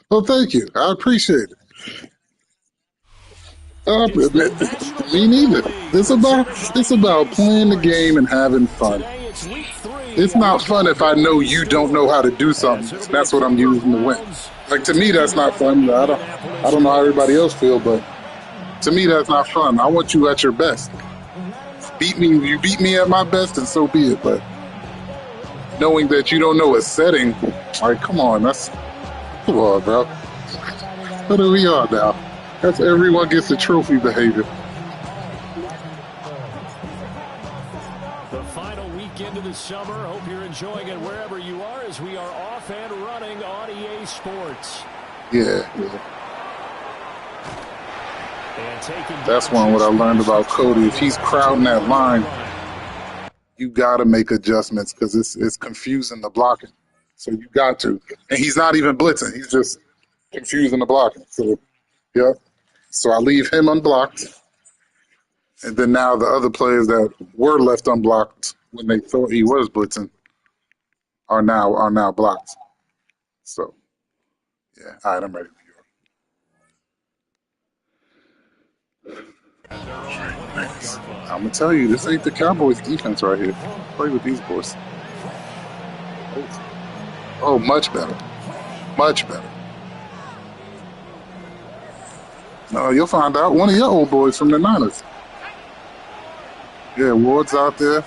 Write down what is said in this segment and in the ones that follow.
Well, thank you. I appreciate it. It's the National Me neither. Football League presented by It's about EA playing the Sports. game and having fun. Today it's week 3 It's of the not fun Go if I Go know you don't know Store. how to do something. As it'll be the That's what I'm Cleveland using to win. Browns Like to me, that's taking not on the fun. I Indianapolis don't know how everybody Colts. else feel, but to me, that's not fun. I want you at your best. Beat me. You beat me at my best, and so be it. But knowing that you don't know a setting, like, come on, bro. What are we on now? That's everyone gets a trophy behavior. The final weekend of the summer. Hope you're enjoying it wherever you are as we are off and running on EA Sports. Yeah. And taking That's what I learned about Cody. If he's crowding that line, you got to make adjustments because it's confusing the blocking. So you got to. And he's not even blitzing. He's just confusing the blocking. So, yeah. So I leave him unblocked. And then now the other players that were left unblocked when they thought he was blitzing are now blocked. So, yeah. All right, I'm ready for you. Nice. I'm going to tell you, this ain't the Cowboys defense right here. Play with these boys. Oh, much better. Much better. No, you'll find out. One of your old boys from the Niners. Yeah, Ward's out there.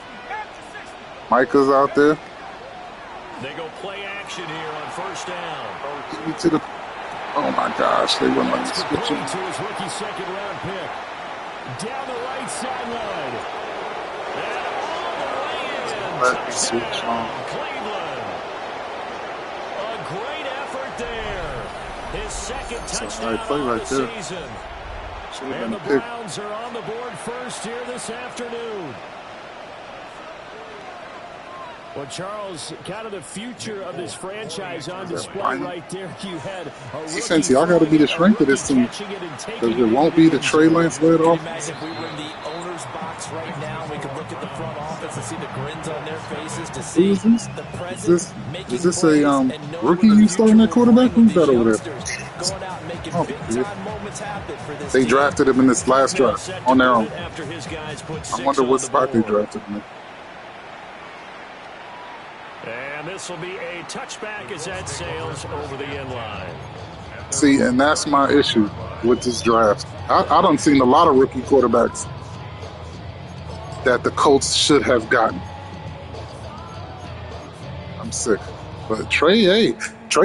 Micah's out there. They go play action here on first down. Get me to the. Oh my gosh, they wouldn't let me switch him. To his rookie second-round pick. Down the right sideline. And all the way in. Let me switch on. Cleveland. A great effort there. His second touchdown play of right the there. season. Should have And been the a pick. Browns are on the board first here this afternoon. Well, Charles, kind of the future of this franchise on display right there. You had a Defense, y'all got to be the strength of this team. Because it won't be the Trey Lance led off. Imagine if we were in the owner's box right now, we could look at the front office and see the grins on their faces to see Who is this? the present making Is this plays a and know rookie where the you starting future that will quarterback? bring Who's that these over there? youngsters going out and making Oh, big-time moments happen for this They team. drafted him in this last draft on their own. After his guys put I 6 wonder on what the spot they board. drafted him in. And this will be a touchback as that sails over the end line. See, and that's my issue with this draft. I done seen a lot of rookie quarterbacks that the Colts should have gotten. I'm sick. But Trey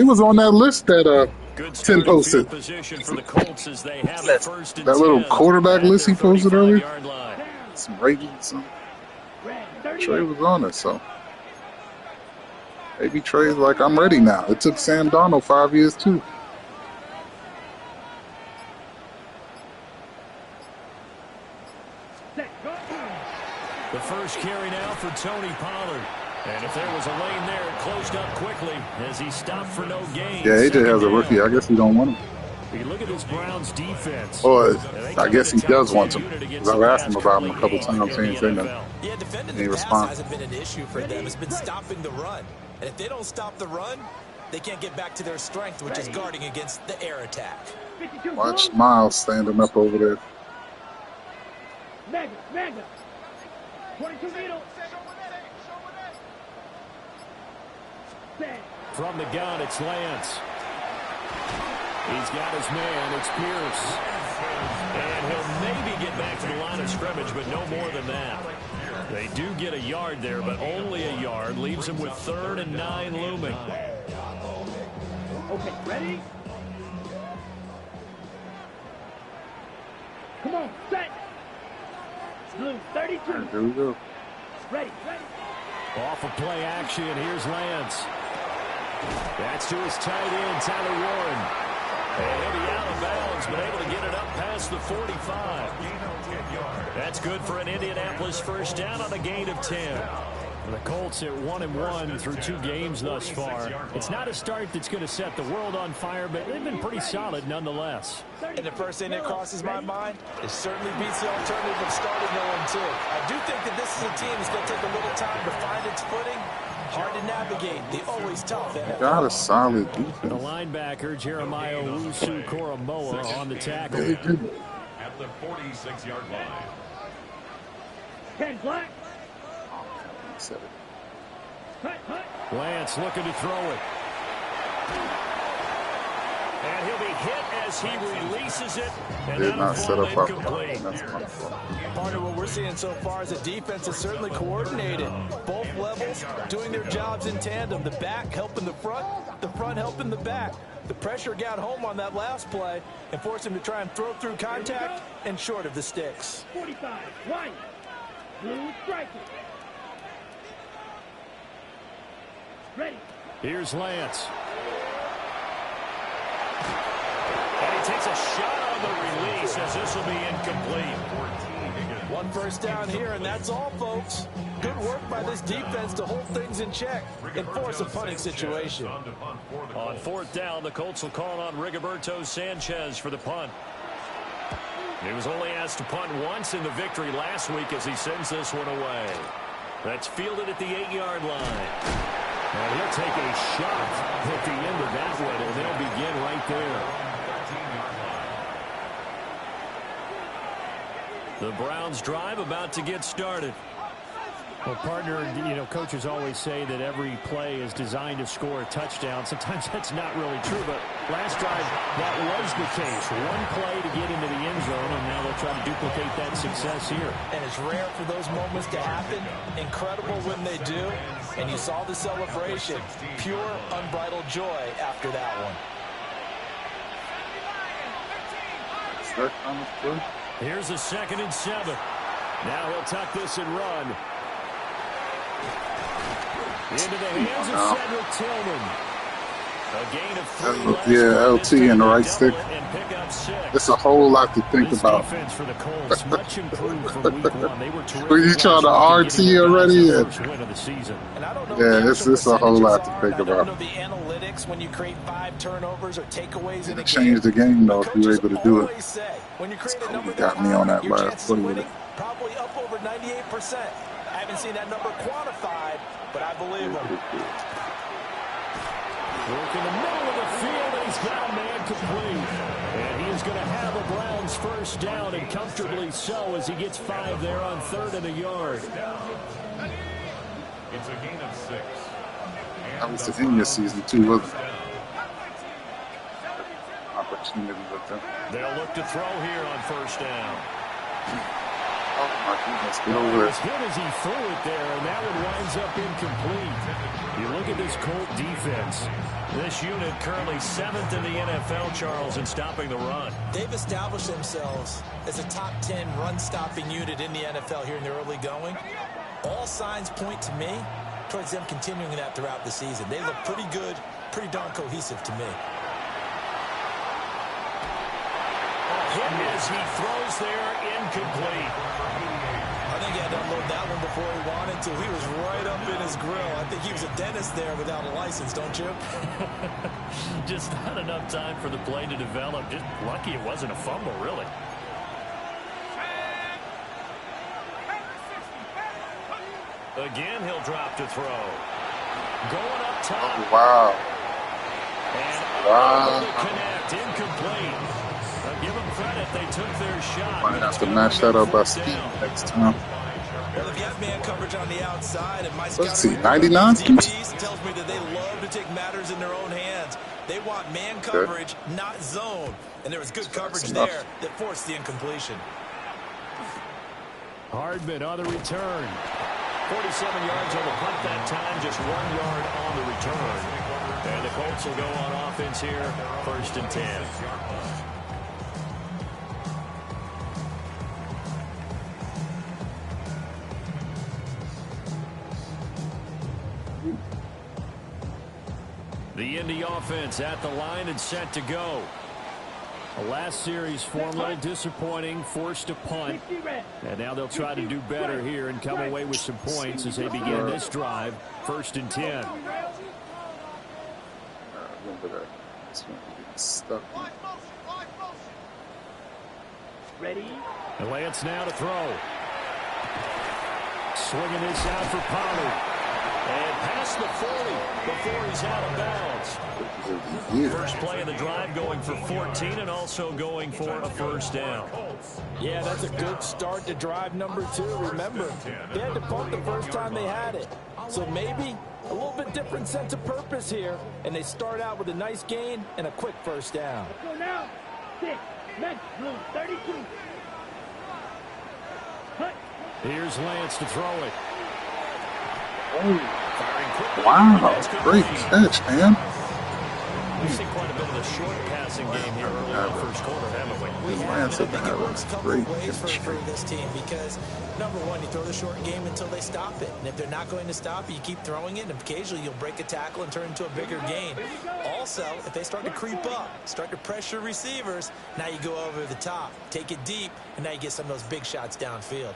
was on that list that Good Tim starting posted. field position for the Colts as they have it first and That little 10 quarterback at list he their posted earlier. 35-yard line. Some ratings. Trey was on it, so maybe Trey's like, I'm ready now. It took Sam Darnold 5 years too. The first carry now for Tony Pollard. And if there was a lane there, it closed up quickly as he stopped for no gain. Yeah, AJ has a rookie. I guess he don't want him. You look at this Browns defense. Or I guess he does want him. Because I've asked him about him a couple times. He ain't say nothing. Yeah, defending He the pass responds. hasn't been an issue for them. It's been stopping the run. And if they don't stop the run, they can't get back to their strength, which is guarding against the air attack. Watch Miles standing up over there. Mega. 22 needle. From the gun, it's Lance. He's got his man. It's Pierce. And he'll maybe get back to the line of scrimmage, but no more than that. They do get a yard there, but only a yard. Leaves him with 3rd and 9 looming. Okay, ready? Come on, set. Blue, 32. Here we go. Ready. Off of play action, here's Lance. That's to his tight end, Tyler Warren. And he'll be out of bounds, but able to get it up past the 45. That's good for an Indianapolis first down on a gain of 10. The Colts at 1-1 through 2 games thus far. It's not a start that's going to set the world on fire, but they've been pretty solid nonetheless. And the first thing that crosses my mind, it certainly beats the alternative of starting 0-2. I do think that this is a team that's going to take a little time to find its footing, Hard to navigate. They always tough. Got a solid The defense. linebacker, Jeremiah Owusu-Koramoah, on the tackle. They did. At the 46-yard line. 10 black. Lance looking to throw it. And he'll be hit as he releases it. And Did not set up our incomplete. That's my fault. Part of what we're seeing so far is the defense is certainly coordinated. Both levels doing their jobs in tandem. The back helping the front helping the back. The pressure got home on that last play and forced him to try and throw through contact and short of the sticks. 45. White. Blue striker. Ready. Here's Lance. And he takes a shot on the release as this will be incomplete. One first down here, and that's all, folks. Good work by this defense to hold things in check and force a punting situation. On fourth down, the Colts will call on Rigoberto Sanchez for the punt. He was only asked to punt once in the victory last week as he sends this one away. That's fielded at the 8-yard line. And he'll take a shot at the end of that one, and they'll begin right there. The Browns drive about to get started. Well, partner, you know, coaches always say that every play is designed to score a touchdown. Sometimes that's not really true, but last drive, that was the case. One play to get into the end zone, and now they'll try to duplicate that success here. And it's rare for those moments to happen. Incredible when they do. And you saw the celebration. Pure, unbridled joy after that one. Here's a 2nd and 7. Now he'll tuck this and run. Into the hands of Cedric Tillman. A gain of 3. Yeah, LT and the right stick. It's a whole lot to think about. For the Colts, much improved from week 1. They were terrific. Were you trying to RT already? First win of the season. Yeah, it's a whole lot to think about. I don't know the analytics when you create 5 turnovers or takeaways in a game. Change the game though if you're able to do it. When you create a number Got me on that your last chances of play. winning probably up over 98%. I haven't seen that number quantified, but I believe him. Work in the middle of the field, and he's got a man complete. And he is going to have a Browns first down, and comfortably so, as he gets 5 there on 3rd and a yard. It's a gain of 6. That was the end of season 2, wasn't it? Opportunity with them. They'll look to throw here on first down. Oh my goodness, get over As it. good as he threw it there, and that one winds up incomplete. You look at this Colt defense. This unit currently 7th in the NFL, Charles, in stopping the run. They've established themselves as a top 10 run-stopping unit in the NFL here in the early going. All signs point to me towards them continuing that throughout the season. They look pretty good, pretty darn cohesive to me. Hit as he throws there, incomplete. I think he had to unload that one before he wanted to. He was right up in his grill. I think he was a dentist there without a license, don't you? Just not enough time for the play to develop. Just lucky it wasn't a fumble, really. Again, he'll drop to throw. Going up top. Oh, wow. And Wow. to connect, incomplete. Give them credit, they took their shot. Might have to match that up by speed next time. Well, if you have man coverage on the outside, and my Let's see, scouting 99? DBs tells me that they love to take matters in their own hands. They want man coverage, not zone. And there was good coverage there that forced the incompletion. Hardman on the return. 47 yards on the punt that time, just 1 yard on the return. And the Colts will go on offense here, 1st and 10. The Indy offense at the line and set to go. The last series form a little disappointing, forced a punt. And now they'll try to do better here and come away with some points as they begin this drive, 1st and 10. I remember that. This one getting stuck. Ready? And Lance now to throw. Swinging this out for Pollard. And past the 40 before he's out of bounds. First play of the drive going for 14 and also going for a first down. Yeah, that's a good start to drive number 2. Remember, they had to punt the first time they had it. So maybe a little bit different sense of purpose here. And they start out with a nice gain and a quick first down. Let's go now. 6. Next, blue, 32. Cut. Here's Lance to throw it. Wow, great catch, man. We've seen quite a bit of the short passing game here early in the first quarter, haven't we? We have, Lance and I at think the it works a house. couple Great of ways catch. for this team because, number one, you throw the short game until they stop it. And if they're not going to stop it, you keep throwing it, and occasionally you'll break a tackle and turn into a bigger gain. Also, if they start to creep up, start to pressure receivers, now you go over the top, take it deep, and now you get some of those big shots downfield.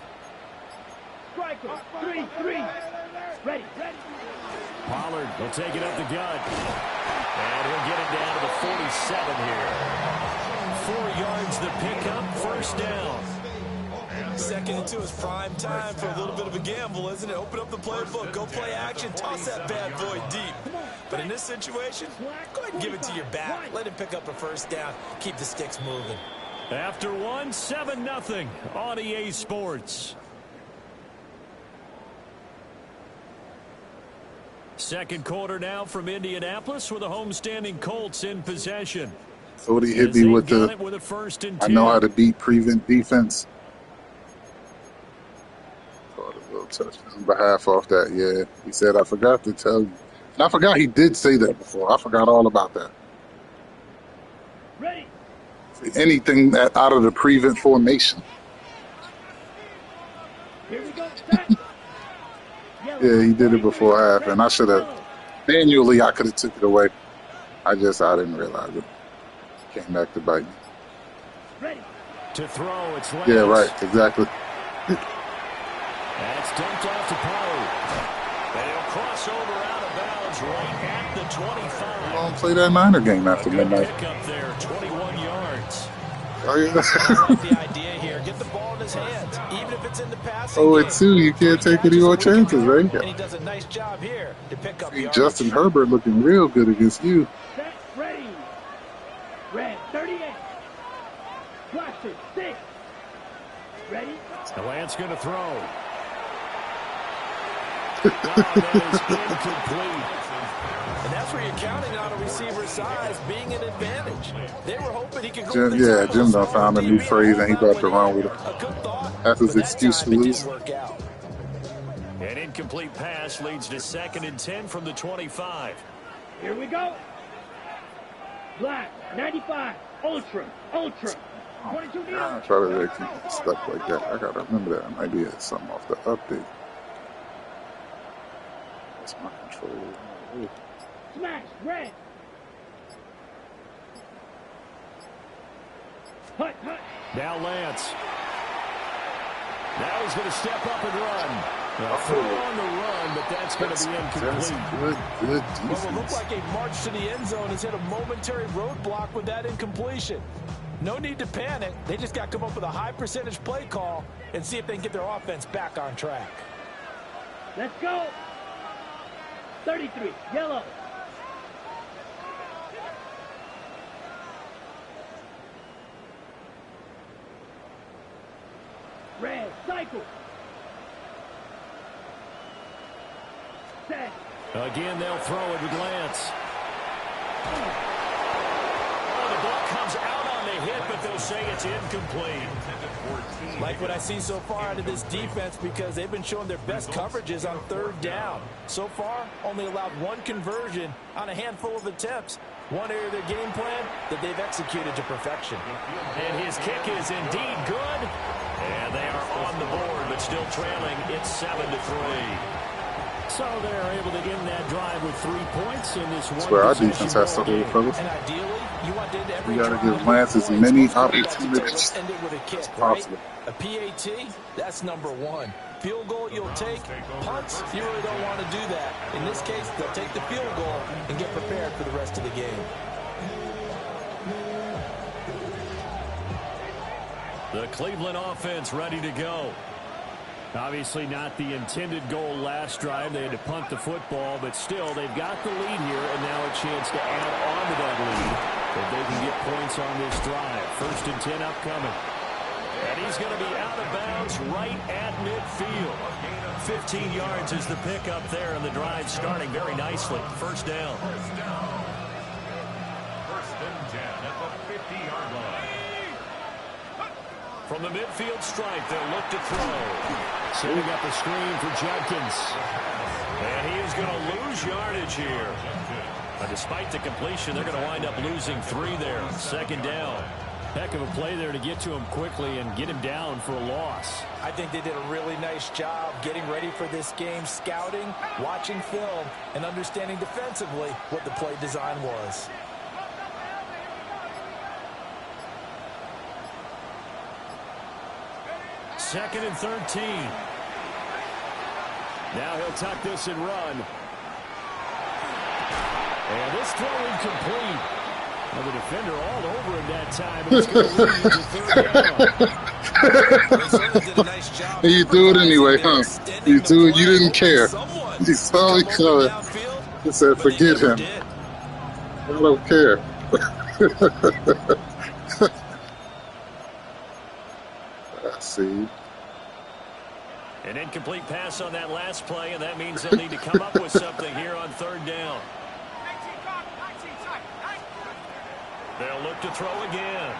Striker. 3-3. Ready. Pollard will take it up the gut. And he'll get it down to the 47 here. 4 yards the pickup, first down. 2nd and 2 is prime time for a little bit of a gamble, isn't it? Open up the playbook, go play action, toss that bad boy deep. But in this situation, go ahead and give it to your back. Let him pick up a first down. Keep the sticks moving. After one, 7-0 on EA Sports. Second quarter now from Indianapolis with the homestanding Colts in possession. Cody hit me with the, with a first and I 10. know how to beat prevent defense. Caught a little touchdown behalf off that, yeah. He said, I forgot to tell you. And I forgot he did say that before. I forgot all about that. Ready. Anything that out of the prevent formation. Here we go. Set. Yeah, he did it before half, and I should have manually. I could have took it away. I didn't realize it. Came back to bite me. Ready. To throw, it's Lance. Yeah, right, exactly. That's dumped off to Pollard. And he'll cross over out of bounds right at the 25. We're gonna play that Niner game after Good midnight. pick up there, 21 yards. Oh yeah. I like the idea here. Get the ball in his hands, even if it's in the passing Oh, game. it's two. You can't take any more chances, And he right? does a nice job here to pick up yards. Justin Herbert looking real good against you. Set. Ready. Red. 38. Blaster. 6. Ready. Lance going to throw. That is incomplete. And that's where you're counting on a receiver's size being an advantage. They were hoping he could go. Jim done found a new phrase and he about to run with it. A good thought. That's his but that excuse time to it lose. didn't work out. An incomplete pass leads to 2nd and 10 from the 25. Here we go. Black. 95. Ultra. 22 I meters. try to keep stuff like that. I gotta remember that. I might be something off the update. That's my control. Oh, Smash. Red. Hut. Now Lance. Now he's going to step up and run. Now throw on the run, but that's going to be that's incomplete. good Well, it looked defense. like a march to the end zone has hit a momentary roadblock with that incompletion. No need to panic. They just got to come up with a high percentage play call and see if they can get their offense back on track. Let's go. 33. Yellow. Red. Cycle. Set. Again, they'll throw it with Lance. Oh, the ball comes out on the hit, but they'll say it's incomplete. Like what I see so far out of this defense because they've been showing their best coverages on 3rd down. So far, only allowed 1 conversion on a handful of attempts. One area of their game plan that they've executed to perfection. And his kick is indeed good. And they are on the board, but still trailing. It's 7-3. So they're able to end that drive with 3 points in this one. That's where our defense has to hold, fellas. And ideally, you want to end every We gotta drive give with Lance as points. many Let's opportunities end it with a kick, as right? possible. A PAT, that's number 1. Field goal you'll take. Punts, you really don't want to do that. In this case, they'll take the field goal and get prepared for the rest of the game. The Cleveland offense ready to go. Obviously not the intended goal last drive. They had to punt the football, but still, they've got the lead here, and now a chance to add on to that lead if they can get points on this drive. 1st and 10 upcoming. And he's going to be out of bounds right at midfield. 15 yards is the pickup there, and the drive starting very nicely. 1st down. 1st and 10 at the 50-yard line. From the midfield stripe, they'll look to throw. Setting up a screen for Judkins. And he is going to lose yardage here. But despite the completion, they're going to wind up losing 3 there. 2nd down. Heck of a play there to get to him quickly and get him down for a loss. I think they did a really nice job getting ready for this game, scouting, watching film, and understanding defensively what the play design was. Second and 13. Now he'll tuck this and run. And this throw incomplete. Well, the defender all over him that time. And it's going to lead to 3rd down. Nice job. You do it anyway, huh? You do it. You didn't care. You saw me coming. He said, forget him. I don't care. I see. An incomplete pass on that last play, and that means they'll need to come up with something here on 3rd down. They'll look to throw again.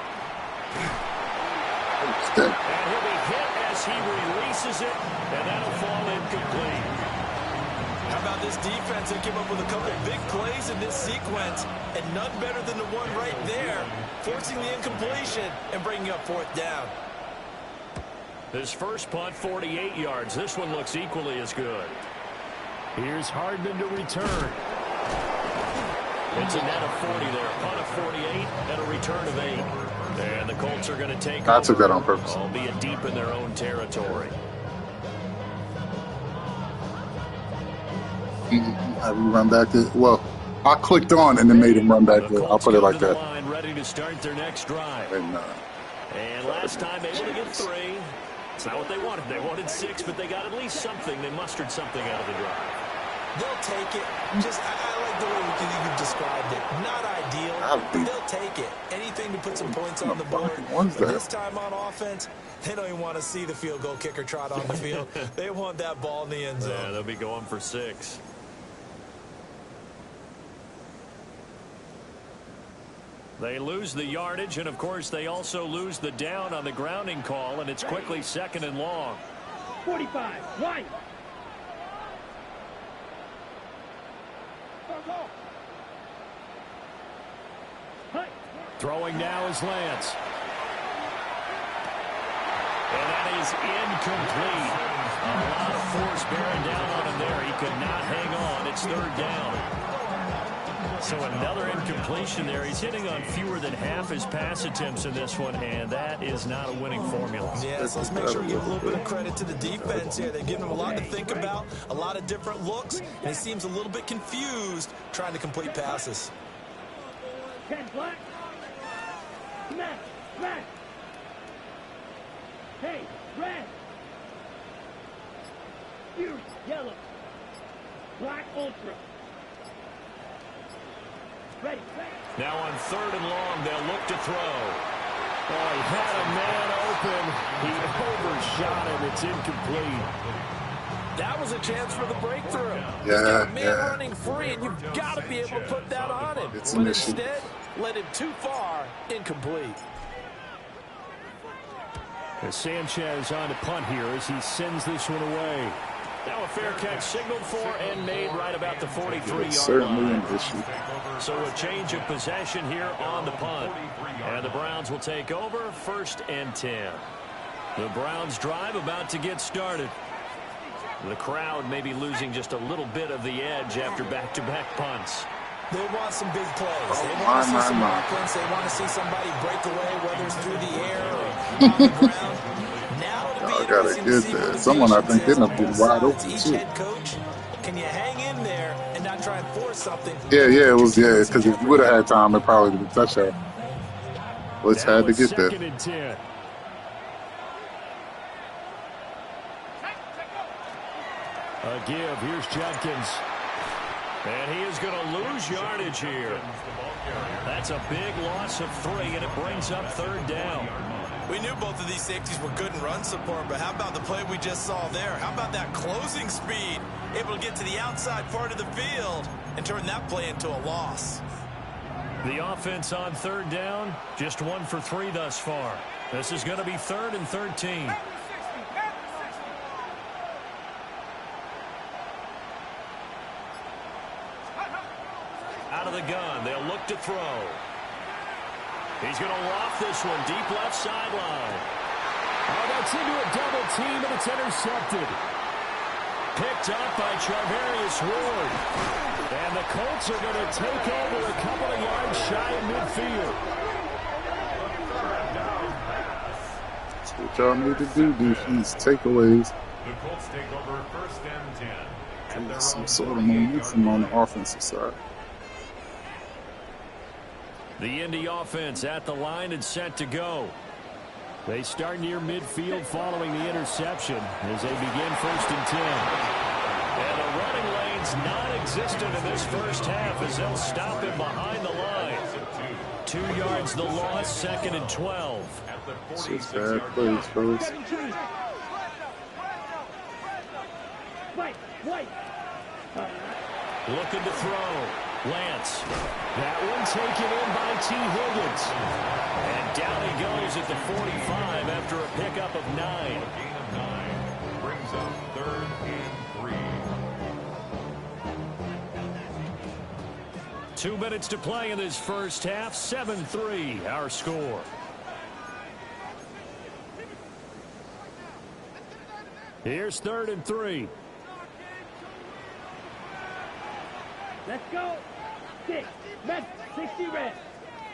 And he'll be hit as he releases it, and that'll fall incomplete. How about this defense? They came up with a couple big plays in this sequence, and none better than the one right there, forcing the incompletion and bringing up 4th down. His first punt, 48 yards. This one looks equally as good. Here's Hardman to return. It's a net of 40 there. Punt of 48 and a return of 8. And the Colts are going to take I took that on purpose. Albeit deep in their own territory. Have you run back there? Well, I clicked on and then made him run back there. I'll put it like that. Line ready to start their next drive. And last time able to get 3. It's not what they wanted. They wanted 6, but they got at least something. They mustered something out of the drive. They'll take it. Just, I like the way you described it. Not ideal, but they'll take it. Anything to put some points on the board. But this time on offense, they don't even want to see the field goal kicker trot on the field. They want that ball in the end zone. Yeah, they'll be going for 6. They lose the yardage, and, of course, they also lose the down on the grounding call, and it's quickly 2nd and long. 45, right. Throwing now is Lance. And that is incomplete. A lot of force bearing down on him there. He could not hang on. It's 3rd down. So another incompletion there. He's hitting on fewer than half his pass attempts in this one, and that is not a winning formula. Yes, let's make sure we give a little bit of credit to the defense here. They've given him a lot to think about, a lot of different looks, and he seems a little bit confused trying to complete passes. 10 black. Smash, smash. Hey, red. Fierce, yellow. Black, ultra. Ready, ready. Now on 3rd and long, they'll look to throw. Oh, he had a man open. He overshot him. It's incomplete. That was a chance for the breakthrough. Yeah, He's got a man running free, and you've got to be able to put that on him. It's but an issue. instead, led him too far, incomplete. As Sanchez on to punt here as he sends this one away. Now a fair catch signaled for and made right about the 43-yard certainly line. an issue. So a change of possession here on the punt. And the Browns will take over 1st and 10. The Browns drive about to get started. The crowd may be losing just a little bit of the edge after back-to-back punts. They want some big plays. They want to see some offense. They want to see somebody break away, whether it's through the air or on the ground. Now it'll be interesting to see what someone I think is ended up getting wide open each too. head coach. Can you hang in there and not try and force something? Yeah, it was, because if you would have had time, it probably would have touched out. Let's had to get there. 2nd and 10. A give. Here's Judkins. And he is going to lose yardage here. That's a big loss of 3, and it brings up 3rd down. We knew both of these safeties were good in run support, but how about the play we just saw there? How about that closing speed? Able to get to the outside part of the field and turn that play into a loss. The offense on 3rd down, just 1 for 3 thus far. This is going to be 3rd and 13. Out of the gun, they'll look to throw. He's going to loft this one deep left sideline. Oh, that's into a double team, and it's intercepted. Picked up by Charvarius Ward. And the Colts are going to take over a couple of yards shy of midfield. That's what y'all need to do, defense. Takeaways. The Colts take over 1st and 10. Get some sort of momentum on the offensive side. The Indy offense at the line and set to go. They start near midfield following the interception as they begin 1st and 10. And the running lane's non-existent in this first half as they'll stop him behind the line. 2 yards the loss, 2nd and 12. It's just bad plays, fellas. Looking to throw. Lance. That one taken in by T. Higgins. And down he goes at the 45 after a pickup of 9. Gain of 9 brings up 3rd and 3. 2 minutes to play in this first half. 7-3 our score. Here's 3rd and 3. Let's go. 6. Red. 60 red.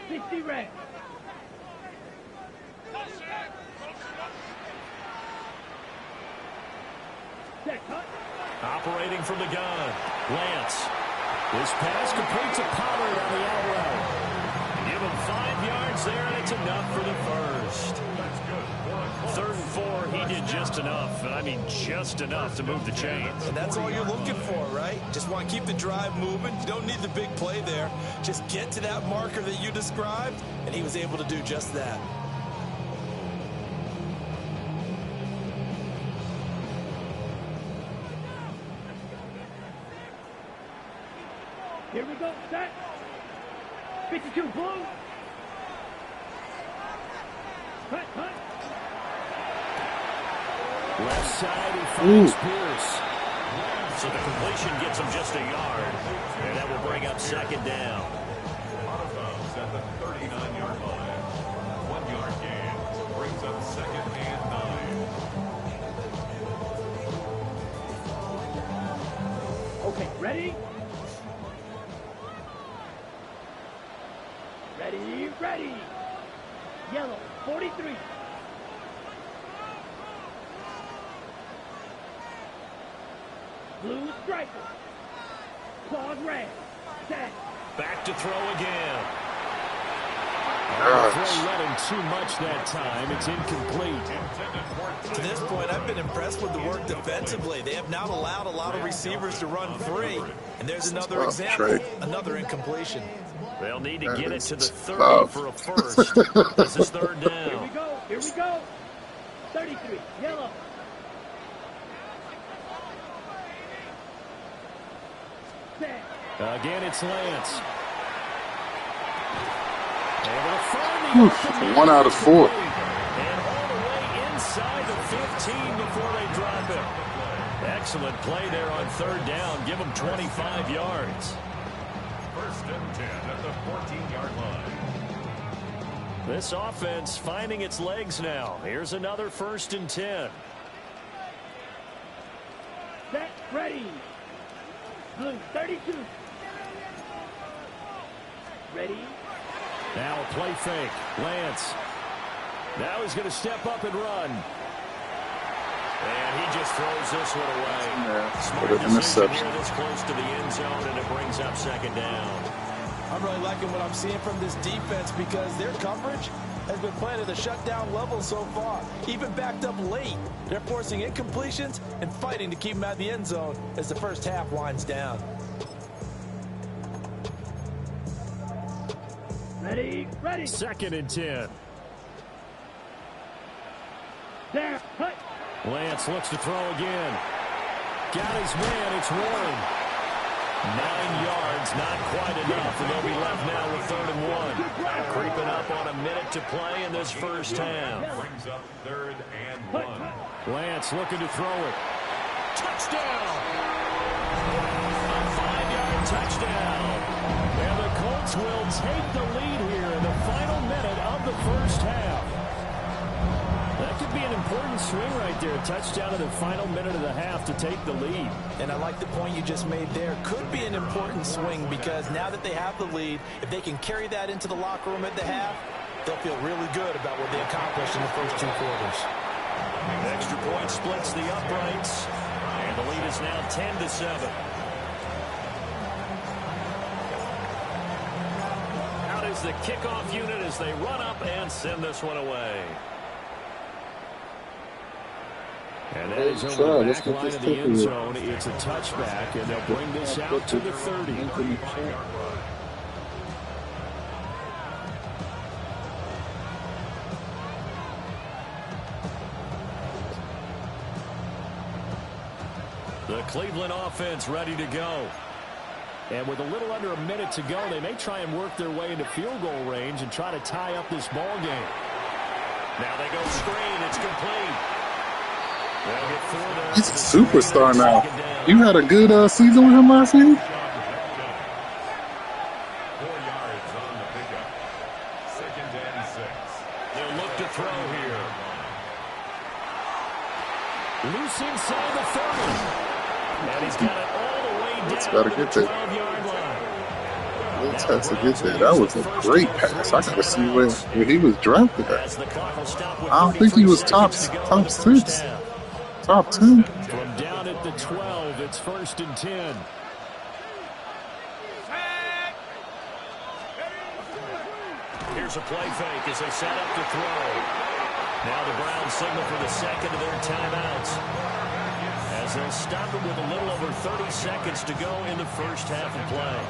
60 red. Set cut. Operating from the gun. Lance. This pass completes a Pollard on the out route. Give him 5 yards there, and it's enough for the first. 3rd and 4, he did just enough. I mean, just enough to move the chains. And that's all you're looking for, right? Just want to keep the drive moving. You don't need the big play there. Just get to that marker that you described, and he was able to do just that. Here we go. Set. 52 blue. Cut, cut. Left side, he finds Pierce. So the completion gets him just a yard, and that will bring up 2nd down. Out of bounds at the 39-yard line. 1-yard gain brings up 2nd and 9. Okay, ready? Ready, ready. Yellow, 43. Blue striker. Claws red. Set. Back to throw again. Gosh. Throw led him too much that time. It's incomplete. To this point, I've been impressed with the work defensively. They have not allowed a lot of receivers to run free. And there's another example, another incompletion. They'll need to get it to the 30 for a first. This is 3rd down. Here we go. Here we go. 33. Yellow. Set. Again, it's Lance. Able to find the open 1 out of 4. and all the way inside the 15 before they drop him. Excellent play there on 3rd down. Give him 25 yards. 1st and 10 at the 14-yard line. This offense finding its legs now. Here's another 1st and 10. Set. Ready. Blue, 32. Ready. Now a play fake. Lance. Now he's going to step up and run. And he just throws this one away. Yeah, Smart with an decision interception. here this close to the end zone, and it brings up 2nd down. I'm really liking what I'm seeing from this defense because their coverage has been playing at a shutdown level so far, even backed up late. They're forcing incompletions and fighting to keep him out of the end zone as the first half winds down. Ready, ready. 2nd and 10. There, hut. Lance looks to throw again. Got his man, it's Warren. 9 yards, not quite enough, and they'll be left now with 3rd and 1. Creeping up on a minute to play in this first half. Brings up 3rd and 1. Lance looking to throw it. Touchdown! A 5-yard touchdown. And the Colts will take the lead here in the final minute of the first half. That could be an important swing right there. A touchdown in the final minute of the half to take the lead. And I like the point you just made there. Could be an important swing because now that they have the lead, if they can carry that into the locker room at the half, they'll feel really good about what they accomplished in the first 2 quarters. Extra point splits the uprights. And the lead is now 10-7. Out is the kickoff unit as they run up and send this one away. And that is over the back line of the end zone. It's a touchback, and they'll bring this out to the 30. The Cleveland offense ready to go. And with a little under a minute to go, they may try and work their way into field goal range and try to tie up this ball game. Now they go screen. It's complete. He's a superstar now. You had a good season with him last week? 4 yards on the pickup. 2nd and 6. They'll look to throw here. Loose inside the 30. And he's got it all the way down gotta to get the there. 12-yard line. Let's have to get there. That was a great pass. I gotta see where he was drafted at. As the clock will stop with I don't think he was 33 top seconds to go in the 6. first half. Top 10. From down at the 12, it's 1st and 10. Here's a play fake as they set up to throw. Now the Browns signal for the 2nd of their timeouts, as they'll stop it with a little over 30 seconds to go in the first half of play.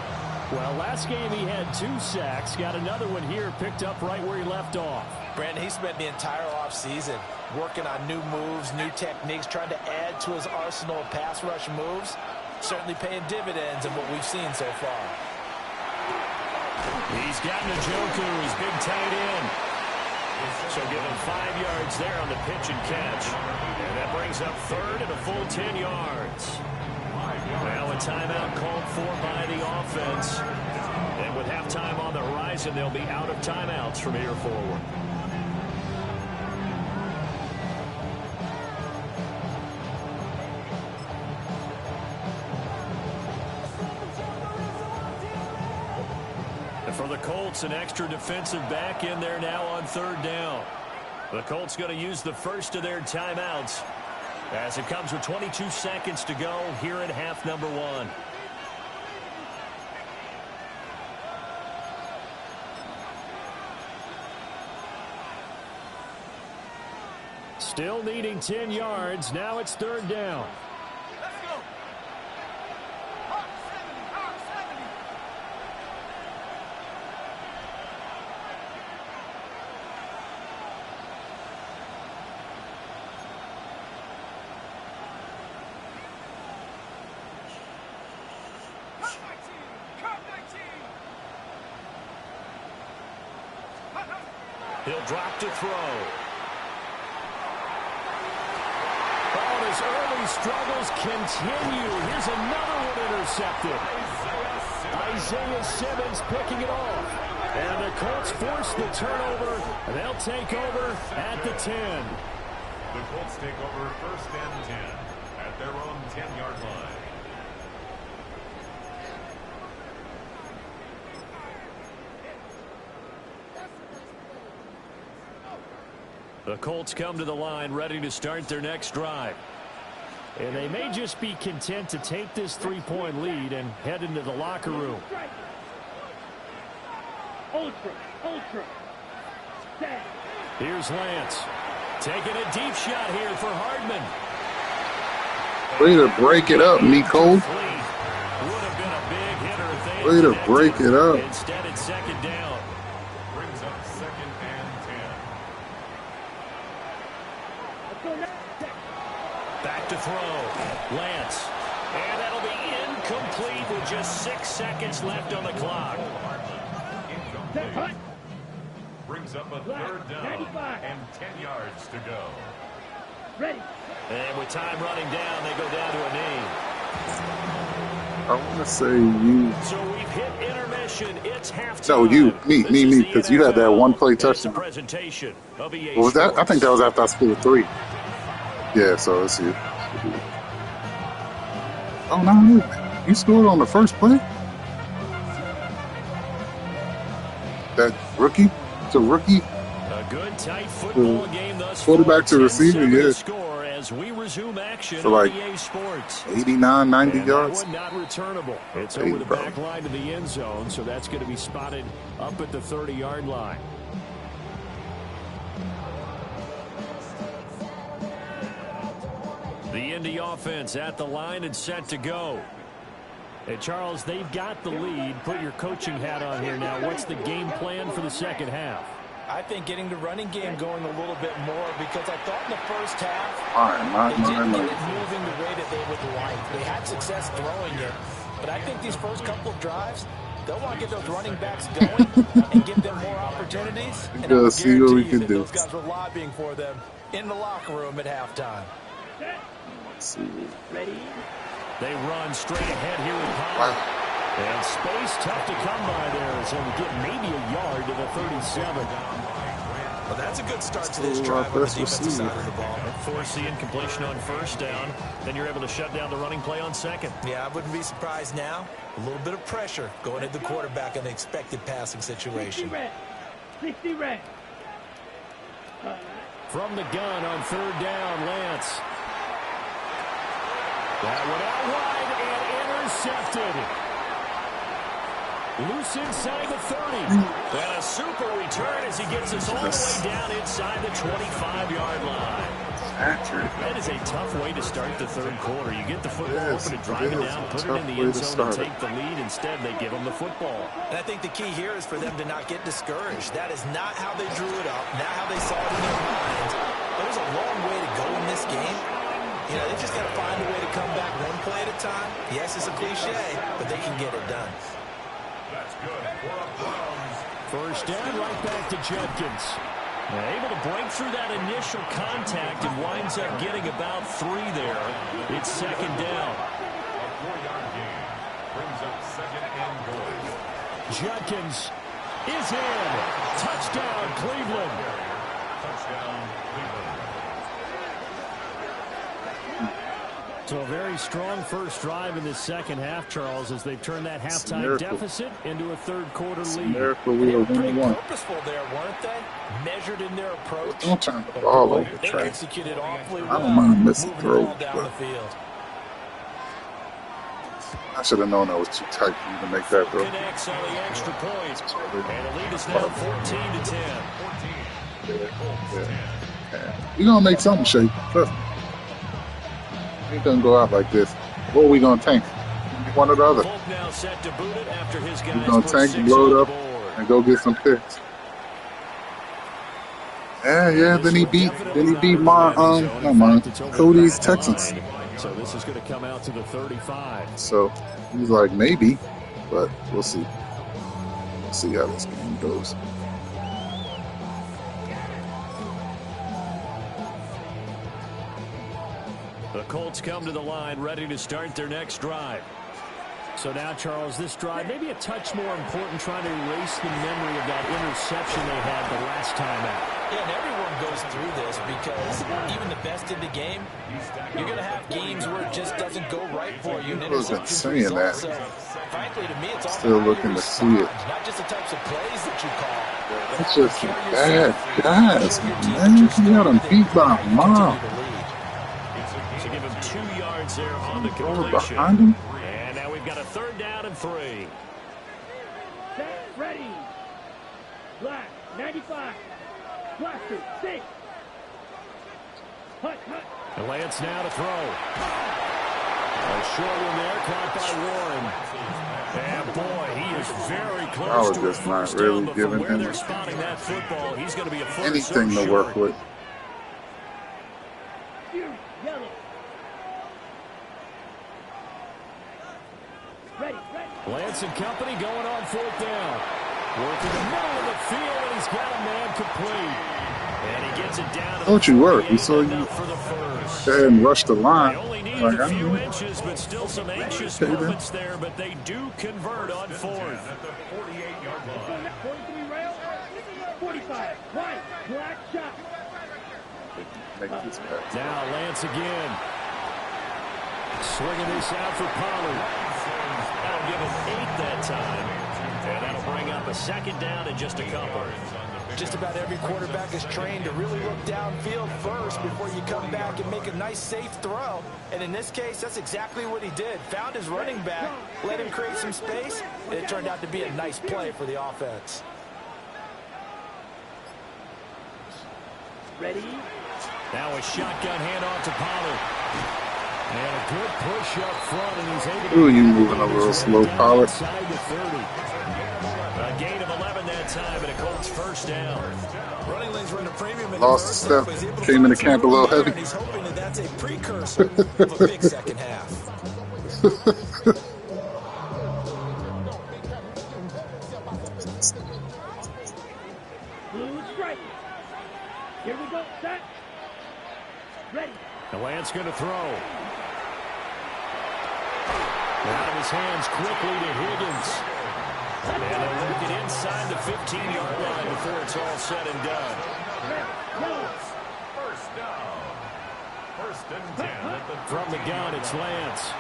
Well, last game he had 2 sacks. Got another one here, picked up right where he left off. Brandon, he spent the entire offseason working on new moves, new techniques, trying to add to his arsenal of pass rush moves. Certainly paying dividends in what we've seen so far. He's got Njoku, his big tight end. So give him 5 yards there on the pitch and catch. And that brings up 3rd and a full 10 yards. Now a timeout called for by the offense. And with halftime on the horizon, they'll be out of timeouts from here forward. And for the Colts, an extra defensive back in there now on 3rd down. The Colts going to use the first of their timeouts as it comes with 22 seconds to go here at half number 1. Still needing 10 yards. Now it's 3rd down. He'll drop to throw. Oh, his early struggles continue. Here's another one intercepted. Isaiah Simmons picking it off. And the Colts force the turnover. They'll take over at the 10. The Colts take over 1st and 10 at their own 10-yard line. The Colts come to the line ready to start their next drive. And they may just be content to take this 3-point lead and head into the locker room. Ultra, ultra. 10. Here's Lance. Taking a deep shot here for Hardman. Way to break it up, Nico. Would have been a big hitter if they Way to had break it up. Instead, it's second down. Brings up 2nd and 10. Let's go now. Back to throw. Lance. And that'll be incomplete with just 6 seconds left on the clock. Set, hut. Brings up a 3rd down 95. and 10 yards to go. Ready. And with time running down, they go down to a knee. I want to say you. So we've hit intermission. It's halftime. No, you. Me, This is the because you had that NFL. one play That's the touchdown. presentation of EA What was that? I think that was after I scored 3. Yeah, so let's see. Oh, no. You scored on the first play? That rookie? It's a rookie? A good tight football game thus Quarterback far. to receiver, 10-7 yeah. to score as we resume action So, like, on EA Sports. 89, 90 And yards? that one not returnable. It's Hey, over the bro. back line to the end zone, so that's going to be spotted up at the 30-yard line. The Indy offense at the line and set to go. Hey, Charles, they've got the lead. Put your coaching hat on here now. What's the game plan for the second half? I think getting the running game going a little bit more because I thought in the first half Fine, they didn't get it moving the way that they would like. They had success throwing it, but I think these first couple of drives, they'll want to get those running backs going and give them more opportunities. And I We'll would see what we guarantee you can that do. those guys were lobbying for them in the locker room at halftime. Set. Let's see. Ready. They run straight ahead here with Pollard. Wow. And space tough to come by there, so we get maybe a yard to the 37. Well, that's a good start to this Ooh, drive on the best defensive receiver. side of the ball. Force the incompletion on first down. Then you're able to shut down the running play on second. Yeah, I wouldn't be surprised now. A little bit of pressure going at the quarterback in an expected passing 60 situation. red. 60 red. From the gun on third down, Lance. That one out wide and intercepted. Loose inside the 30. And a super return as he gets us all the way down inside the 25-yard line. Accurate. That is a tough way to start the third quarter. You get the football Yes, open and drive it it is down, a put it tough in the way end to zone and start it. take the lead. Instead, they give them the football. And I think the key here is for them to not get discouraged. That is not how they drew it up, not how they saw it in their minds. There's a long way to go in this game. You know, they just got to find a way to come back one play at a time. Yes, it's a cliche, but they can get it done. That's good for a Browns. First down, right back to Judkins. Able to break through that initial contact and winds up getting about 3 there. It's second down. A 4-yard gain. Brings up 2nd and goal. Judkins is in. Touchdown, Cleveland. Touchdown, Cleveland. So a very strong first drive in this second half, Charles, as they've turned that halftime miracle. deficit into a third quarter It's a lead. miracle we They were were pretty 1-1. purposeful there, weren't they? Measured in their approach. Don't turn the ball over the They track. executed awfully I well. don't mind missing moving the ball throws, down but- the field. I should have known that was too tight for you to make that throw. Connects on the extra point. And the lead is now 14 to 10. Yeah. We're going to make something shake. Trust me. We ain't going to go out like this. What are we going to tank? One or the other. Folk now set to boot it after his guys We're going to put tank, 6 blow on it the up, board. and go get some picks. Yeah. Then he beat my Cody's Texans. So this is going to come out to the 35. So he's like, maybe, but we'll see. We'll see how this game goes. The Colts come to the line ready to start their next drive. So now, Charles, this drive maybe a touch more important, trying to erase the memory of that interception they had the last time out. Yeah, and everyone goes through this because even the best in the game, you're going to have games where it just doesn't go right for you. And I wasn't interceptions saying result. that. So, frankly, to me, it's all Still about how looking you to see it. respond, not just the types of plays that you call. but It's how you just carry bad yourself, guys, show your team man. that you're You still got 'em with it, beat by a and you mile. continue to lead. So give him 2 yards there on the Throw it completion. behind him. And now we've got a third down and 3. Set. Ready. Black. 95. Blaster, 6. Hut, hut. And Lance now to throw. A short one there, caught by Warren. And boy, he is very close to just a not first really down, but from giving where him they're spotting that football, he's going to be a foot or anything so to work short. with. Fury, yellow. Ready, ready. Lance and company going on 4th down. Working the middle of the field, and he's got a man complete. And he gets it down to Don't you worry. We 48, saw you enough for the first. go ahead and rush the They line. only need Like, a I few mean, inches, but still some anxious Okay, then. moments there, but they do convert on 4th. At the 48-yard line. 43 rail. 45. White. Black shot. make this pass. Now Lance again. Swinging this out for Pollard. That'll give him 8 that time. And that'll bring up a 2nd down and just a couple. Just about every quarterback is trained to really look downfield first before you come back and make a nice, safe throw. And in this case, that's exactly what he did. Found his running back, let him create some space, and it turned out to be a nice play for the offense. Ready. Now a shotgun handoff to Pollard. And a good push up front, and he's able to... Ooh, you moving a little slow, Pollard. Inside the 30. A gain of 11 that time, and a Colts first down. Running lanes were in a premium in Lost the the first step. half, but he's able to Came find into some camp a room little there, heavy. and he's hoping that that's a precursor of a big second half. Blue strike. Here we go. Set. Ready. And Lance going to throw. Out of his hands quickly to Higgins. And they'll work it inside the 15-yard line before it's all said and done. First down. 1st and 10 at the From the gun, it's Lance.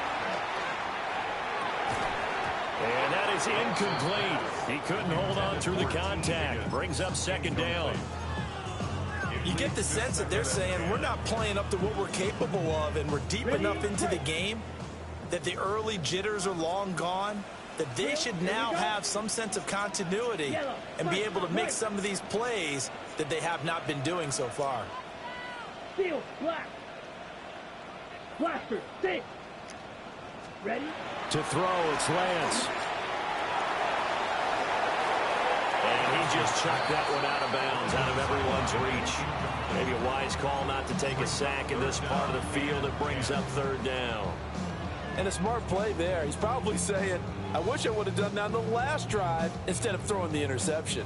And that is incomplete. He couldn't hold on through the contact. Brings up 2nd down. You get the sense that they're saying we're not playing up to what we're capable of, and we're deep enough into the game that the early jitters are long gone, that they should now have some sense of continuity and be able to make some of these plays that they have not been doing so far. Field. Black. Blaster. 6. Ready. To throw, it's Lance. And he just chucked that one out of bounds, out of everyone's reach. Maybe a wise call not to take a sack in this part of the field. It brings up 3rd down. And a smart play there. He's probably saying, I wish I would have done that on the last drive instead of throwing the interception.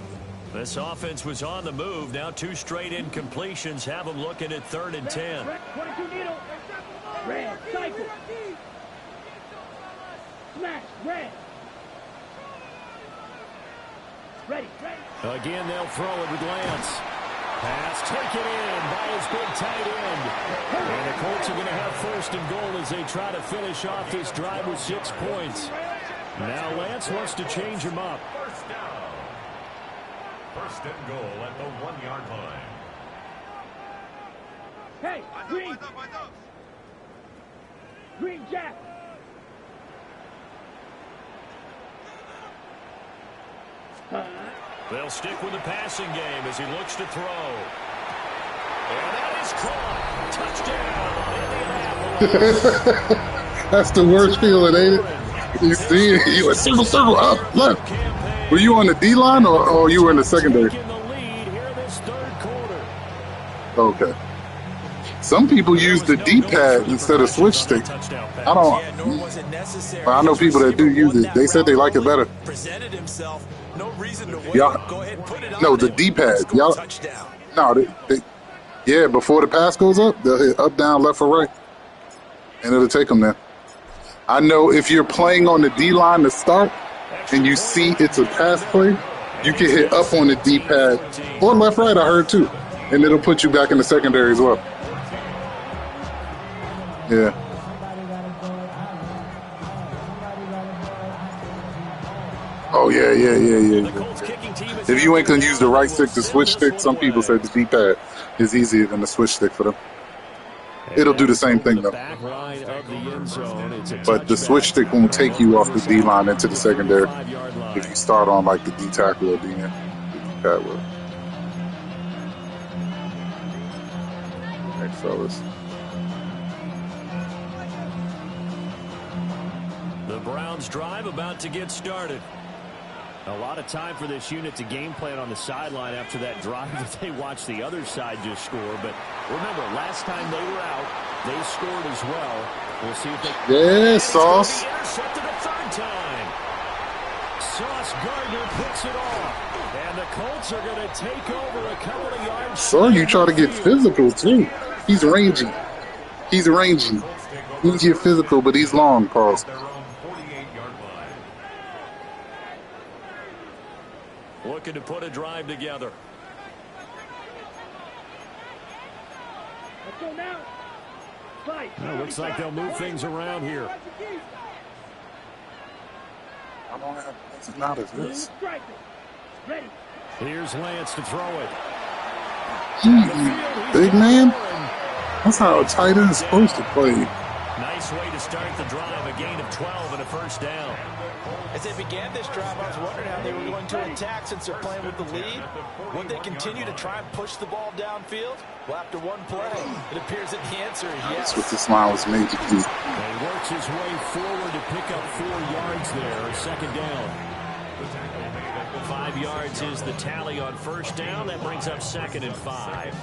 This offense was on the move. Now 2 straight incompletions have them looking at 3rd and 10. Red. 22 needle. Red. Cycle. Smash. Red. Ready. Ready. Again, they'll throw it with Lance. Pass taken in by his big tight end. And the Colts are going to have 1st and goal as they try to finish off this drive with 6 points. Now Lance wants to change him up. First down. 1st and goal at the 1-yard line. Hey. Green. Green Jack. They'll stick with the passing game as he looks to throw. And that is caught. Touchdown, Indianapolis. That's the worst feeling, ain't it? You see it. You went circle, up, left. Were you on the D-line or you were in the secondary? Taking the lead here this 3rd quarter. Okay. Some people use the D-pad instead of switch stick. I don't. Yeah, nor was it necessary. I know people that do use it. They said they like it better. Presented himself. No reason to wait. Y'all- Go ahead and put it on. No, the him. D-pad. Score a Y'all- touchdown. No, yeah, before the pass goes up, they'll hit up, down, left, or right. And it'll take them there. I know if you're playing on the D-line to start and you see it's a pass play, you can hit up on the D-pad or left, right, I heard too. And it'll put you back in the secondary as well. Yeah. Oh, yeah. The Colts kicking team is If you ain't going to use the right stick to switch stick, some people say the D-pad is easier than the switch stick for them. It'll do the same thing, though. back line of the end zone. It's a But the touchback. switch stick won't take you off the D-line into the secondary 5-yard line. if you start on like the D-tackle or the D-pad will. fellas. The Browns drive about to get started. A lot of time for this unit to game plan on the sideline after that drive that they watched the other side just score. But remember, last time they were out, they scored as well. We'll see if they... Yeah, Sauce. Intercepted a third time. Sauce Gardner picks it off. And the Colts are going to take over a couple of yards. So you try to get physical, too. He's rangy. He's rangy. He can get physical, but he's long, pause. Their own 48-yard line. Looking to put a drive together. Let's go now. Fight. Well, looks like they'll move things around here. I don't have it's not as this. Ready. Here's Lance to throw it. Big man. That's how a tight end is supposed to play. Nice way to start the drive. A gain of 12 and a first down. As they began this drive, I was wondering how they were going to attack since they're playing with the lead. Would they continue to try and push the ball downfield? Well, after one play, it appears that the answer is yes. That's what this line was made to do. He works his way forward to pick up 4 yards there. A second down. 5 yards is the tally on first down. That brings up 2nd and 5.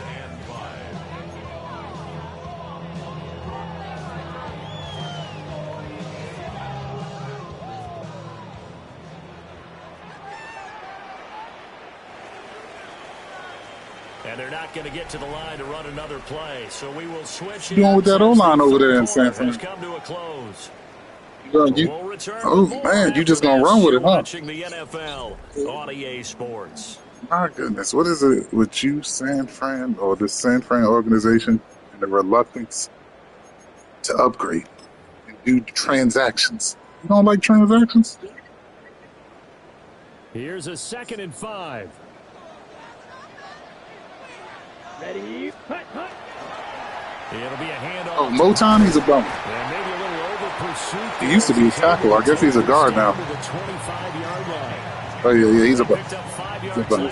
And they're not going to get to the line to run another play. So we will switch. Doing with that O-line over there in San Fran. Come to a close. Oh man, you just gonna run with it, huh? Watching the NFL on EA Sports. My goodness, what is it with you, San Fran, or the San Fran organization, and the reluctance to upgrade and do transactions? You don't like transactions? Here's a 2nd and 5. Ready. Hut, hut. It'll be a handoff. Oh, Motown, he's a bum. And maybe a little over pursuit. He used to be a tackle. I guess he's a guard now. The 25-yard line. Oh yeah, he's a bum. He's a bum.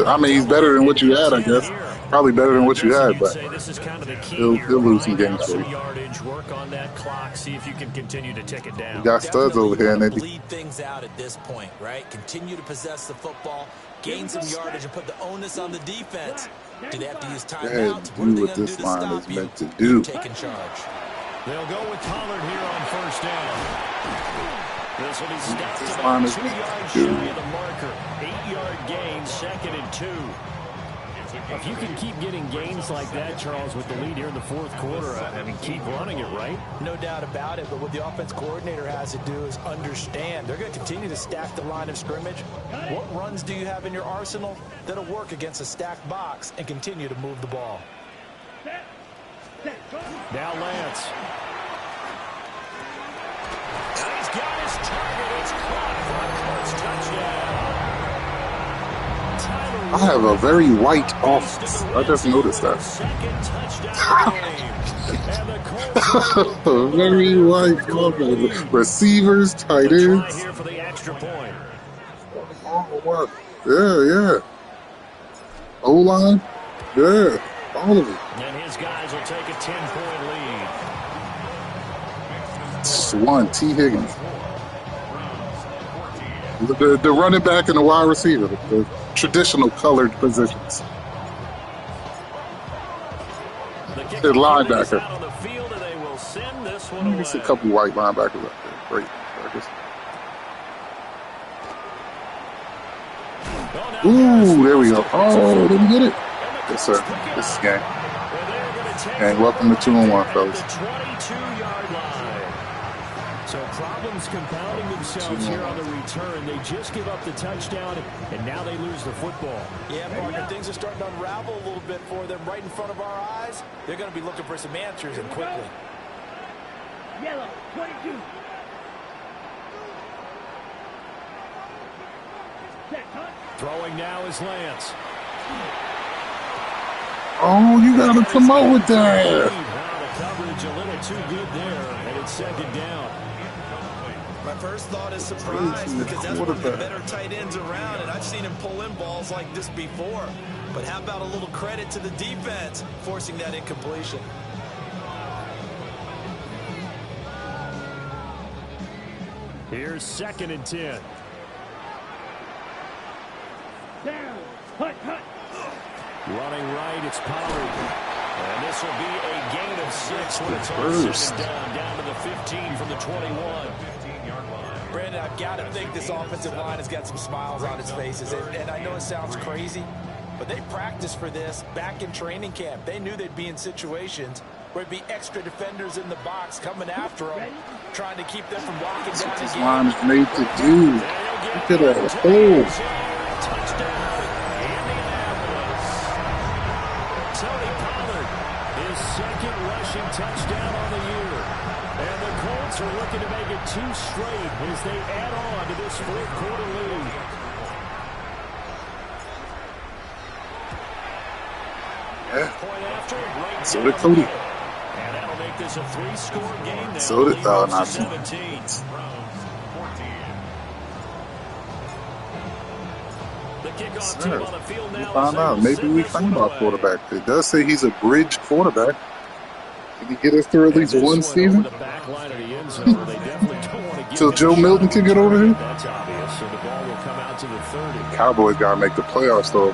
I mean, he's better than what you had, I guess. Probably better than what you had, but he'll lose some games for you. Yardage, work on that clock, see if you can continue to tick it down. You got studs over here, and they lead things out at this point, right? Continue to possess the football, gain some yardage, and put the onus on the defense. Do they have to use timeouts? What are they going to do to stop you? Meant to do. Taking charge. They'll go with Pollard here on first down. This will be stopped This about line is 2 meant yards to shy do. of the marker. 8-yard gain, 2nd and 2. If you can keep getting gains like that, Charles, with the lead here in the fourth quarter, I mean, keep running it, right? No doubt about it, but what the offense coordinator has to do is understand. They're going to continue to stack the line of scrimmage. What runs do you have in your arsenal that'll work against a stacked box and continue to move the ball? Now Lance. Now he's got his target. It's caught for a touchdown. I have a very white offense. I just noticed that. Very white offense. Receivers, tight ends. Here for the extra point. Oh, what? Yeah. O-line. Yeah. All of it. And his guys will take a 10-point lead. One, T. Higgins. The running back and the wide receiver. The traditional colored positions. The linebacker. Out on the field, and they will send this one There's a away. couple white linebackers out there. Great. Ooh, there we go. Oh, did we get it? Yes, sir. This is game. And welcome to 2-on-1, fellas. 22-yard line. So problems compounding themselves here on the return. They just give up the touchdown, and now they lose the football. Yeah, partner, things are starting to unravel a little bit for them right in front of our eyes. They're going to be looking for some answers, and quickly. Yellow. 22. Set. Hut. Throwing now is Lance. Oh, you got to come out with that. Wow, the coverage a little too good there, and it's 2nd down. My first thought is surprise because that's one of the better tight ends around, and I've seen him pull in balls like this before. But how about a little credit to the defense forcing that incompletion? Here's 2nd and 10. Down. Hut, hut. Running right, it's Pollard. And this will be a gain of 6 when it's on 2nd down to the 15 from the 21. 15-yard line. Brandon, I've got to think this offensive line has got some smiles on its faces. And I know it sounds crazy, but they practiced for this back in training camp. They knew they'd be in situations where it'd be extra defenders in the box coming after them, trying to keep them from walking down the This game. line is made to do. Look at that. Oh. Touchdown, Indianapolis. Tony Pollard, his 2nd rushing touchdown on the year. And the Colts are looking to make it 2 straight as they add on to this 4th quarter lead. Yeah. Point after, right So down did the Cody. middle. And that'll make this a 3-score game now. So did Lead not 17. The kickoff team on the field We now. found out. Maybe we found our quarterback. It does say he's a bridge quarterback. Can he get us through at least one season? So Joe Milton can get over here? That's obvious. So the ball will come out to the 30. Cowboys got to make the playoffs, though.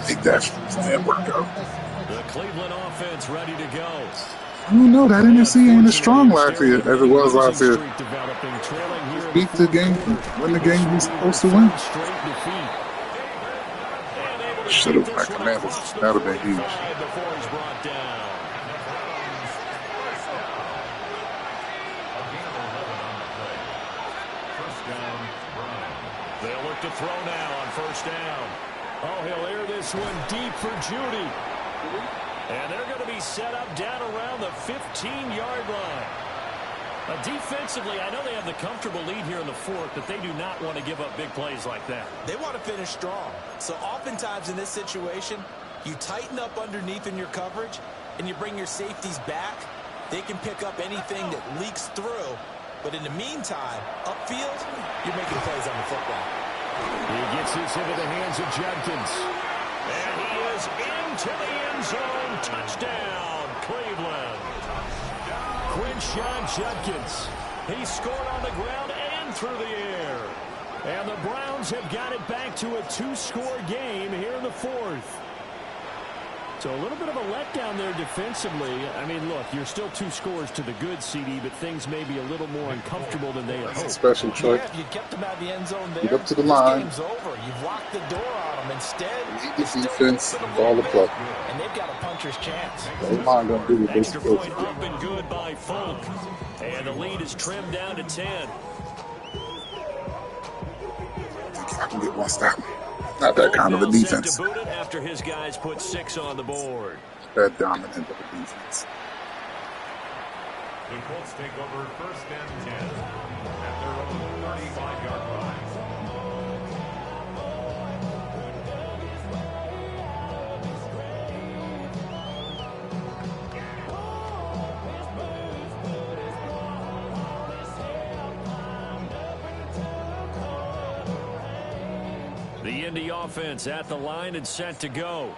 Make that plan work out. The Cleveland offense ready to go. I don't know. That NFC ain't as strong last year as it was last year. Beat the game, win the game he's supposed to win. Should have been Commanders. That would have been huge. They'll look to throw now on 1st down. Oh, he'll air this one deep for Judy. And they're going to be set up down around the 15-yard line. Defensively, I know they have the comfortable lead here in the 4th, but they do not want to give up big plays like that. They want to finish strong. So oftentimes in this situation, you tighten up underneath in your coverage, and you bring your safeties back. They can pick up anything that leaks through. But in the meantime, upfield, you're making plays on the football. He gets this into the hands of Judkins. And he is into the end zone. Touchdown, Cleveland. Quinshon Judkins. He scored on the ground and through the air. And the Browns have got it back to a 2-score game here in the 4th. So a little bit of a letdown there defensively. I mean, look, you're still 2 scores to the good, CD, but things may be a little more uncomfortable than they had hoped. Special choice. Yeah, if you kept them out of the end zone there, get up to the line. This game's over. You've locked the door on them. Instead, Lead the defense, ball to play. And they've got a puncher's chance. Those line going to do what they're Extra supposed point to do. up and good by Folk. And the lead is trimmed down to 10. I can get one stop. Not that kind of a defense. After his guys put 6 on the board. That dominant of a defense. The Colts take over 1st and 10 at their own 35-yard line. The Indy offense at the line and set to go.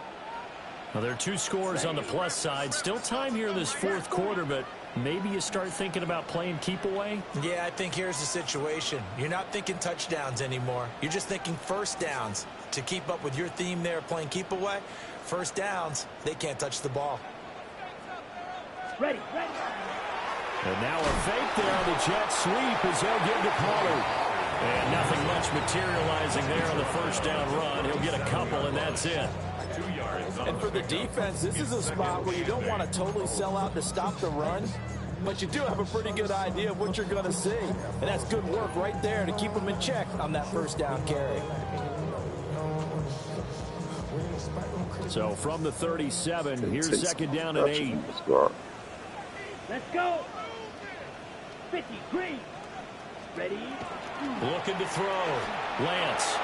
Well, there are 2 scores on the plus side. Still time here in this 4th quarter, but maybe you start thinking about playing keep away? Yeah, I think here's the situation. You're not thinking touchdowns anymore. You're just thinking 1st downs. To keep up with your theme there, playing keep away, 1st downs, they can't touch the ball. Ready, ready. And now a fake there on the jet sweep as they'll give to Pollard. And nothing much materializing there on the 1st down run. He'll get a couple, and that's it. 2 yards. And for the defense, this is a spot where you don't want to totally sell out to stop the run, but you do have a pretty good idea of what you're going to see. And that's good work right there to keep them in check on that 1st down carry. So from the 37, here's 2nd down and 8. Let's go. 50, green. Ready. Looking to throw. Lance.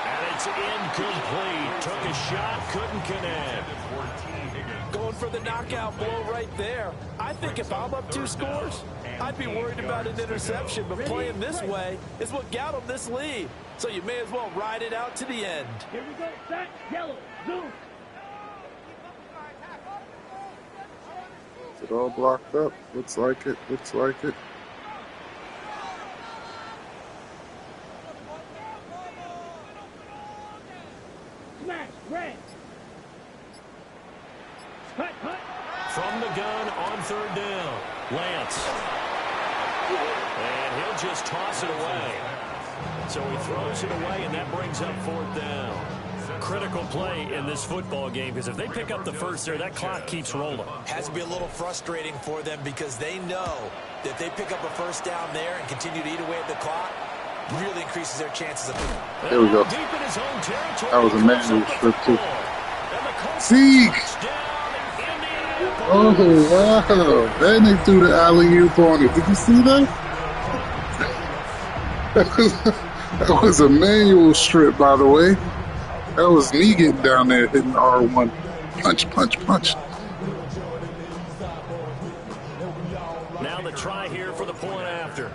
And And it's incomplete. Took a shot, couldn't connect. Going for the knockout blow right there. I think if I'm up 2 scores, I'd be worried about an interception, but playing this way is what got him this lead. So you may as well ride it out to the end. Here we go. Set. Yellow. Zoom. Is it all blocked up? Looks like it. Looks like it. Smash. Red. Cut. Cut. From the gun on 3rd down. Lance. And he'll just toss it away. So he throws it away, and that brings up 4th down. Critical play in this football game, because if they pick up the first there, that clock keeps rolling. Has to be a little frustrating for them because they know that they pick up a first down there and continue to eat away at the clock, really increases their chances of winning. There we go. Deep in his own territory, That was a manual strip, too. Zeke! Oh, wow. Then they threw the alley-oop on it. Did you see that? That was a manual strip, by the way. That was me getting down there hitting R1. Punch, punch, punch. Now the try here for the point after.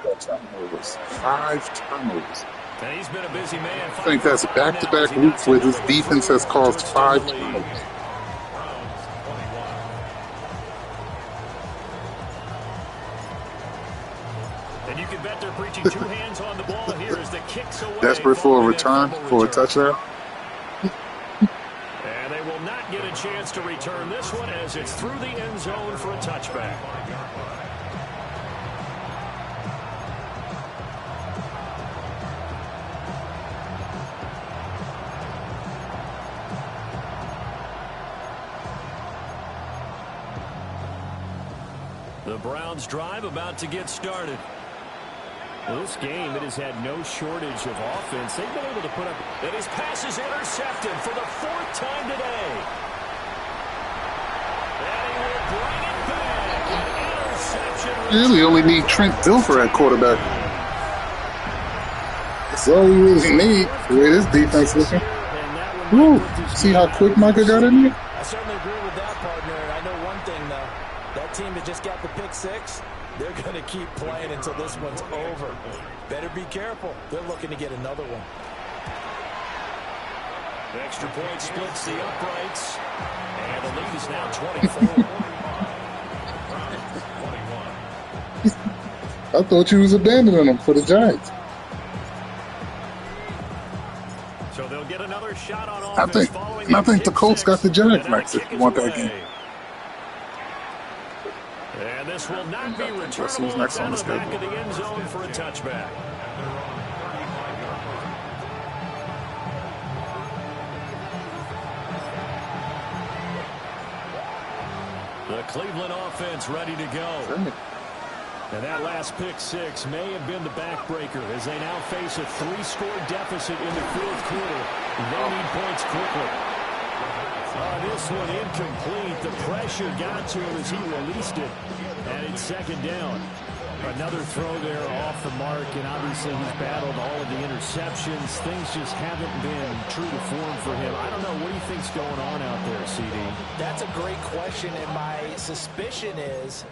5 turnovers. And he's been a busy man. I think that's back-to-back weeks where this defense has caused 5 turnovers. And you can bet they're preaching 2 hands on the ball here as the kicks away. Desperate for a return, for a touchdown. And they will not get a chance to return this one as it's through the end zone for a touchback. The Browns drive about to get started. This game, it has had no shortage of offense. They've been able to put up, and his pass is intercepted for the 4th time today. And he will bring it back. An interception. You really only need Trent Dilfer at quarterback. That's all we really need. The way this defense looking. Woo! See how quick Micah got in here? I certainly agree with that, partner. And I know one thing, though. That team that just got the pick 6, they're going to keep playing until this one's over. Better be careful. They're looking to get another one. The extra point splits the uprights. And the lead is now 24. I thought you was abandoning them for the Giants. So they'll get another shot on offense. I think the Colts got the Giants next if you want that game. And this will not be Who's returnable. next on the It's back schedule? of the end zone for a touchback. The Cleveland offense ready to go. And that last pick 6 may have been the backbreaker as they now face a 3-score deficit in the 4th quarter. They need points quickly. This one incomplete. The pressure got to him as he released it. And it's 2nd down. Another throw there off the mark, and obviously he's battled all of the interceptions. Things just haven't been true to form for him. I don't know. What do you think's going on out there, CD? That's a great question, and my suspicion is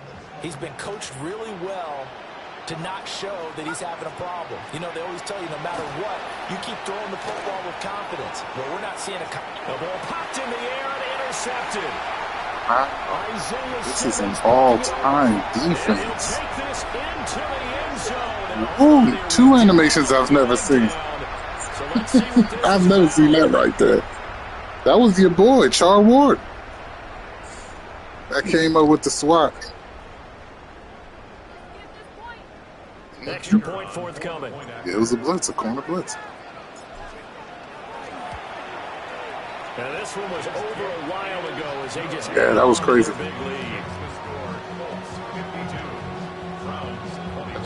he's been coached really well to not show that he's having a problem. You know, they always tell you no matter what, you keep throwing the football with confidence. Well, we're not seeing a... The ball popped in the air and intercepted. This is an all-time defense. Take this into the end zone. Ooh, 2 animations I've never seen. I've never seen that right there. That was your boy, Char Ward. That came up with the SWAT. Extra point forthcoming. Yeah, it was a blitz, a corner blitz. And this one was over a while ago as they just Yeah, that was crazy. big lead.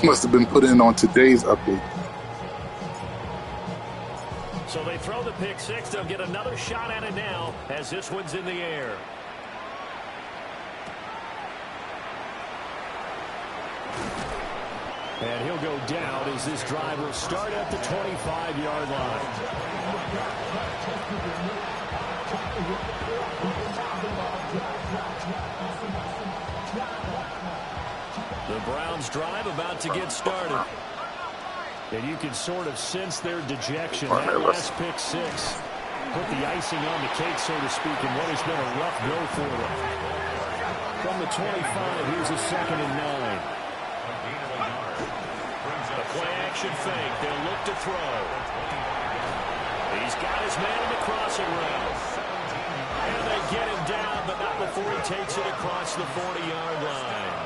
Must have been put in on today's update. So they throw the pick 6. They'll get another shot at it now as this one's in the air. And he'll go down as this drive will start at the 25-yard line. The Browns drive about to get started. And you can sort of sense their dejection. That last pick six put the icing on the cake, so to speak, in what has been a rough go for them. From the 25, here's a 2nd and 9. The play-action fake. They'll look to throw. He's got his man in the crossing route. And they get him down, but not before he takes it across the 40-yard line.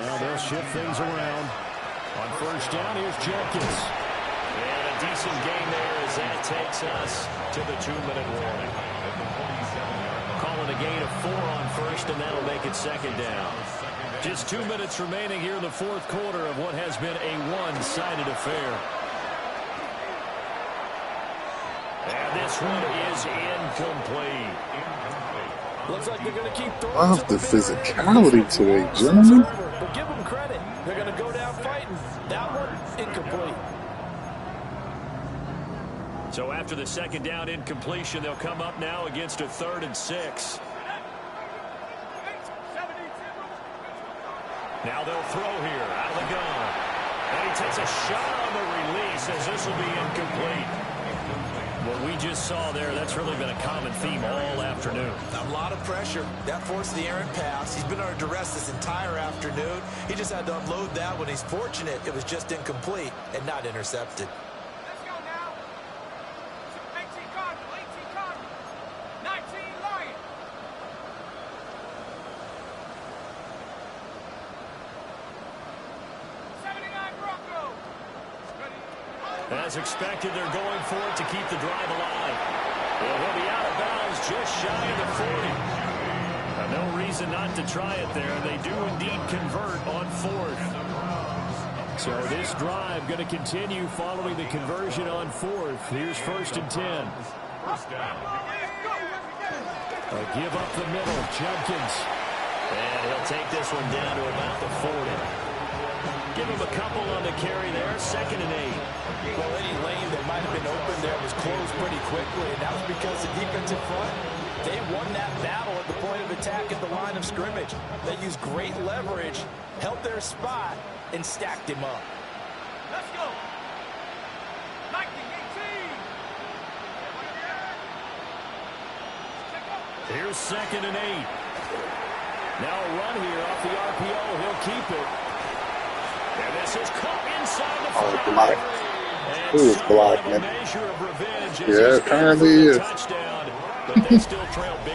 Now they'll shift things around. On first down, here's Jenkins. And a decent gain there as that takes us to the 2-minute warning. Calling a gain of 4 on first, and that'll make it 2nd down. Just 2 minutes remaining here in the 4th quarter of what has been a one-sided affair. And this one is incomplete. Looks like they're going to keep throwing. Love the physicality today, gentlemen. But give them credit. They're going to go down fighting. That one, incomplete. So after the 2nd down incompletion, they'll come up now against a 3rd and 6. Now they'll throw here out of the gun. And he takes a shot on the release as this will be incomplete. What we just saw there, that's really been a common theme all afternoon. A lot of pressure. That forced the errant pass. He's been under duress this entire afternoon. He just had to unload that one. He's fortunate it was just incomplete and not intercepted. Let's go now. 18 Cardinal, 18 Cardinal, 19 Lion. As expected, they're going for it to keep the drive alive. Well, he'll be out of bounds just shy of the 40. No reason not to try it there. They do indeed convert on 4th. So this drive going to continue following the conversion on 4th. Here's 1st and 10. A give up the middle, Jenkins. And he'll take this one down to about the 40. Give him a couple on the carry there. 2nd and 8. Well, any lane that might have been open there was closed pretty quickly, and that was because the defensive front, they won that battle at the point of attack at the line of scrimmage. They used great leverage, held their spot, and stacked him up. Let's go. 19, 18. Here's 2nd and 8. Now a run here off the RPO. He'll keep it. And this is caught inside the 5. Who is blocking? Yeah, apparently he is. I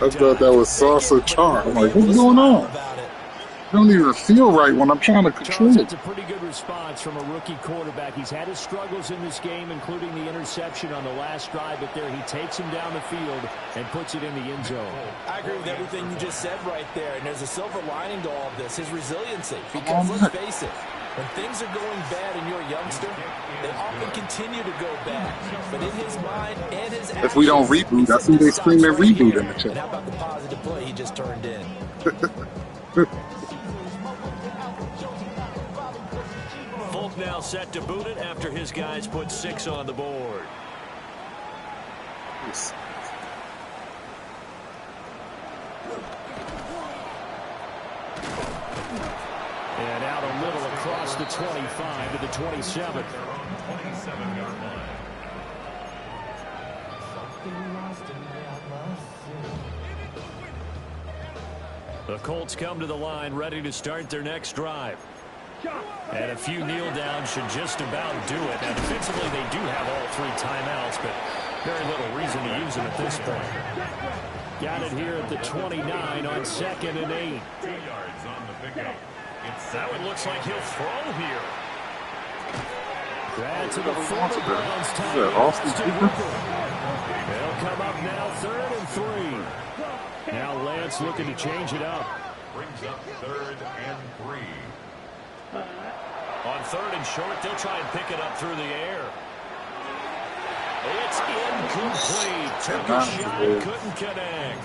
thought that was Salsa Charm. I'm like, what's going on? I don't even feel right when I'm trying to control it. It's a pretty good response from a rookie quarterback. He's had his struggles in this game, including the interception on the last drive, but there he takes him down the field and puts it in the end zone. I agree with everything you just said right there, and there's a silver lining to all of this, his resiliency. Because let's face it, when things are going bad in your youngster, they often continue to go bad. But in his mind and his actions, if we don't reboot, I see they screaming reboot in the chat. And how about the positive play he just turned in? Folk now set to boot it after his guys put 6 on the board. And out a little across the 25 to the 27. 27-yard line. The Colts come to the line ready to start their next drive. And a few kneel downs should just about do it. Now, defensively, they do have all 3 timeouts, but very little reason to use them at this point. Got it here at the 29 on 2nd and 8. 2 yards on the pickup. That one looks like he'll throw here. That's to the former Browns tight end, Austin Hooper. They'll come up now 3rd and 3. Now Lance looking to change it up. Brings up 3rd and 3. On 3rd and short, they'll try and pick it up through the air. It's incomplete. Took a shot, couldn't connect.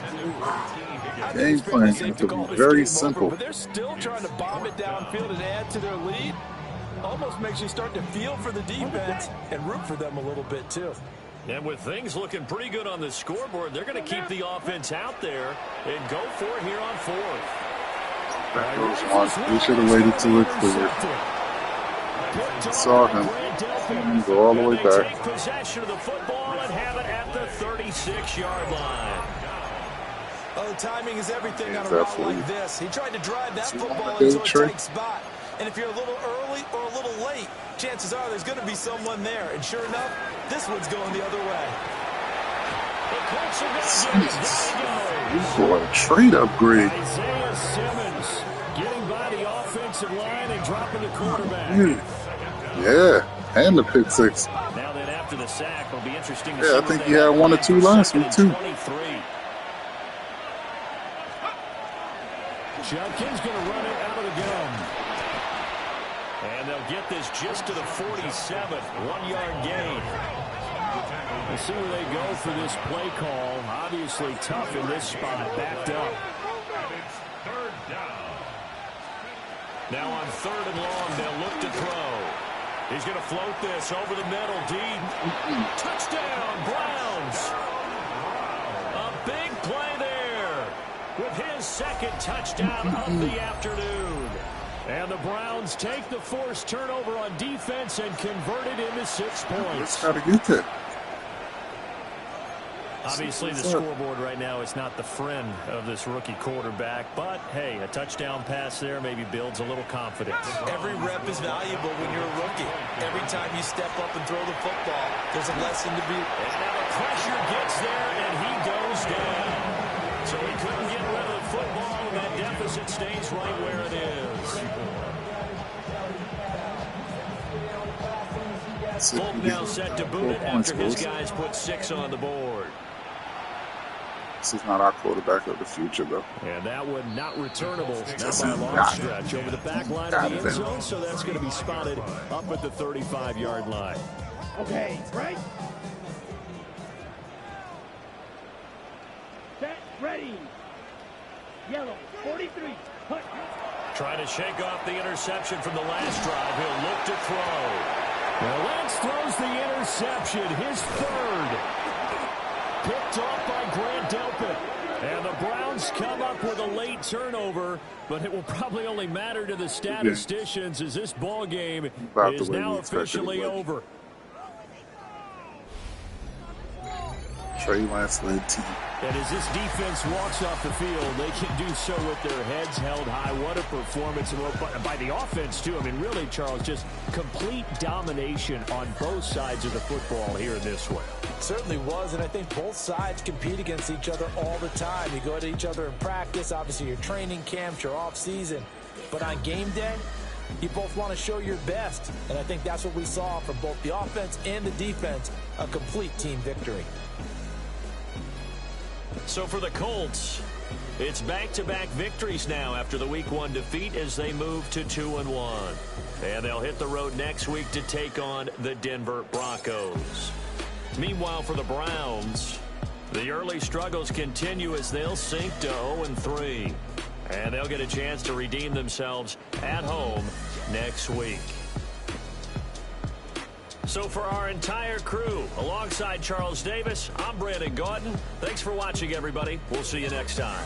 Game plan has to be very simple. But they're still trying to bomb it downfield and add to their lead. Almost makes you start to feel for the defense and root for them a little bit too. And with things looking pretty good on the scoreboard, they're going to keep the offense out there and go for it here on fourth. That goes one. We should have waited till it cleared. Saw him. Go all the way back. Take possession of the football and have it at the 36-yard line. Oh, timing is everything on a route like this. He tried to drive that football into a tight spot. And if you're a little early or a little late, chances are there's going to be someone there. And sure enough, this one's going the other way. Boy, trade upgrade. Isaiah Simmons getting by the offensive line and dropping the quarterback. Yeah, and the pick six. Now then, after the sack, it'll be interesting to see. Yeah, I think he had 1 or 2 last week too. Judkins going to run it out of the gun. And they'll get this just to the 47, 1-yard gain. We'll see where they go for this play call. Obviously tough in this spot, backed up. Now on 3rd and long, they'll look to throw. He's going to float this over the middle, deep. Touchdown, Browns. A big play there with his 2nd touchdown of the afternoon. And the Browns take the forced turnover on defense and convert it into 6 points. Just got to get there. Obviously, the scoreboard right now is not the friend of this rookie quarterback, but hey, a touchdown pass there maybe builds a little confidence. Every rep is valuable when you're a rookie. Every time you step up and throw the football, there's a lesson to be. And now the pressure gets there, and he goes down. So he couldn't get rid of the football, and that deficit stays right where it is. Fulton now set to boot it after his guys put 6 on the board. This is not our quarterback of the future, though. And that one not returnable. Not by a long stretch over the back line of the end zone, so that's going to be spotted up at the 35-yard line. Okay, right? Set, ready. Yellow, 43. Put. Trying to shake off the interception from the last drive. He'll look to throw. Well, Lance throws the interception, his 3rd. Picked off by Grant Delpit. And the Browns come up with a late turnover, but it will probably only matter to the statisticians as this ball game is now officially over. Trey Lance-led team. And as this defense walks off the field, they can do so with their heads held high. What a performance by the offense, too. I mean, really, Charles, just complete domination on both sides of the football here in this one. It certainly was, and I think both sides compete against each other all the time. You go at each other in practice, obviously your training camps, your off-season. But on game day, you both want to show your best. And I think that's what we saw from both the offense and the defense, a complete team victory. So for the Colts, it's back-to-back victories now after the Week 1 defeat as they move to 2-1. And they'll hit the road next week to take on the Denver Broncos. Meanwhile, for the Browns, the early struggles continue as they'll sink to 0-3. And they'll get a chance to redeem themselves at home next week. So for our entire crew, alongside Charles Davis, I'm Brandon Gaudin. Thanks for watching, everybody. We'll see you next time.